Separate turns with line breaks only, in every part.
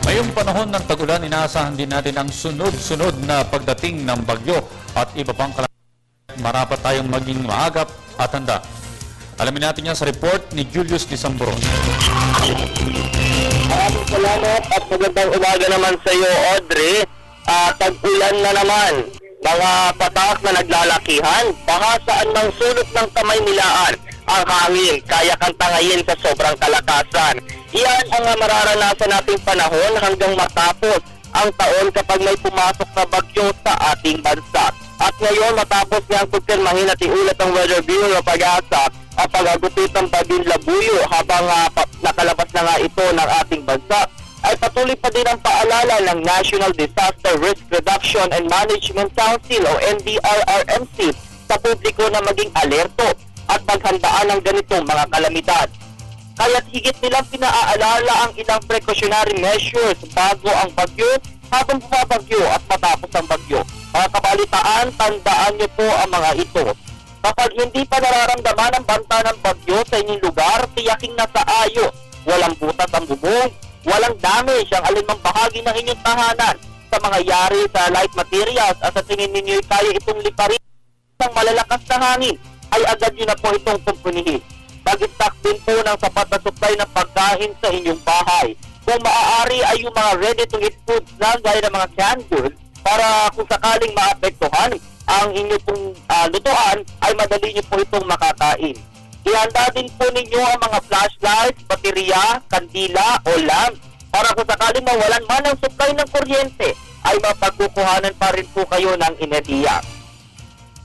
Ngayong panahon ng tag-ulan, inaasahan din natin ang sunod-sunod na pagdating ng bagyo at iba pang kalamidad. Marapat tayong maging maagap at handa. Alamin natin yan sa report ni Julius Disambron.
Maraming salamat at magandang umaga naman sa iyo, Audrey. Tag-ulan na naman. Mga patak na naglalakihan, baka saan mang sulot ng kamay nilaan ang hangin, kaya kang tangayin sa sobrang kalakasan. Iyan ang mararanasan nating panahon hanggang matapos ang taon kapag may pumasok na bagyo sa ating bansa. At ngayon, matapos niyang kumpirmahin at iulat ang Weather Bureau ng Pag-asa ang pag-agupit ng Bagyong Labuyo habang nakalabas na nga ito ng ating bansa, ay patuloy pa din ang paalala ng National Disaster Risk Reduction and Management Council o NDRRMC sa publiko na maging alerto at maghandaan ng ganitong mga kalamidad. Kaya't higit nilang pinaaalala ang ilang precautionary measures bago ang bagyo, habang bumabagyo at matapos ang bagyo. Mga kabalitaan, tandaan niyo po ang mga ito. Kapag hindi pa nararamdaman ang banta ng bagyo sa inyong lugar, tiyaking nasa ayos, walang butas ang bubong, walang damage ang alinmang bahagi ng inyong tahanan sa mga yari sa light materials at sa tingin ninyo kaya itong liparin ng malalakas na hangin, ay agad nyo na po itong kumpunihin. Mag-stock din po ng sapat na supply ng pagkain sa inyong bahay. Kung maaari ay yung mga ready-to-eat foods lang gaya ng mga canned goods para kung sakaling maapektuhan ang inyong pong lutuan ay madali nyo po itong makakain. Ihanda din po ninyo ang mga flashlights, baterya, kandila o lamp para kung sakaling mawalan man ang supply ng kuryente ay mapagkukuhanan pa rin po kayo ng enerhiya.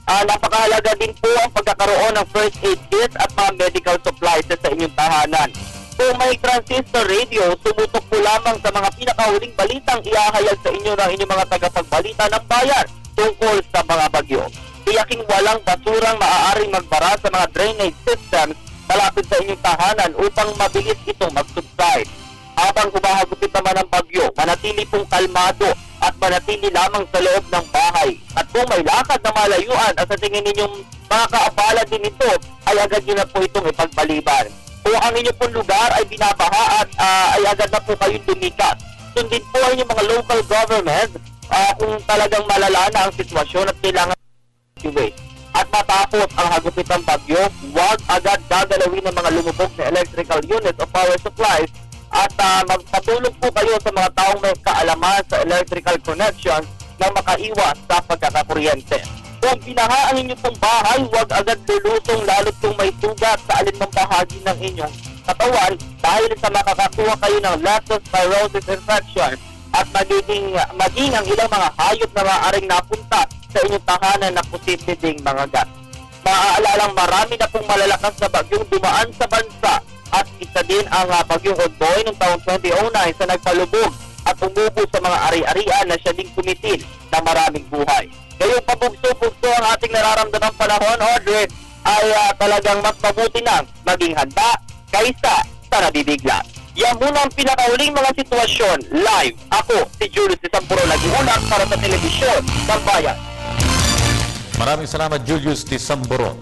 Napakahalaga din po ang pagkakaroon ng first aid kit at mga medical supplies sa inyong tahanan. Kung may transistor radio, sumutok po lamang sa mga pinakahuling balitang ihahayag sa inyo ng inyong mga tagapagbalita ng bayan tungkol sa mga bagyo. Tiyaking walang basurang maaaring magbara sa mga drainage systems malapit sa inyong tahanan upang mabilis itong mag-subside. Habang humahagupit naman ang bagyo, manatili pong kalmado at manatili lamang sa loob ng bahay. At kung may lakad na malayuan at sa tingin ninyong makakaabala din ito, ay agad nyo na po itong ipagpaliban. Kung ang inyong pong lugar ay binabaha at ay agad na po kayong lumikas. Sundin po ang inyong mga local government kung talagang malala na ang sitwasyon at kailangan evacuate. At matapos ang hagupit ng bagyo, huwag agad gagalawin ng mga lumubog na electrical units o power supplies at magpatulog po kayo sa mga taong may kaalaman sa electrical connections na makaiwas sa pagkakakuryente. Kung binaha ang inyong pong bahay, huwag agad lulusong lalo't kung may sugat sa alinmang bahagi ng inyong katawan dahil sa makakakuha kayo ng leptospirosis infection at maging ang ilang mga hayop na maaaring napunta sa inyong tahanan na posible ding mga gat. Maaalalang marami na pong malalakas na bagyong dumaan sa bansa at isa din ang bagyong Odboy noong taong 2009 sa nagpalubog at umubo sa mga ari-arian na siya ding kumitil ng maraming buhay. Ngayong pabugso-bugso ang ating nararamdaman panahon, Audrey, ay talagang mas mabuti nang maging handa kaysa sa nabibigla. Yan muna ang pinakauling mga sitwasyon. Live, ako si Julius Disambron, nag-uulat para sa telebisyon ng bayan.
Maraming salamat, Julius Disambron.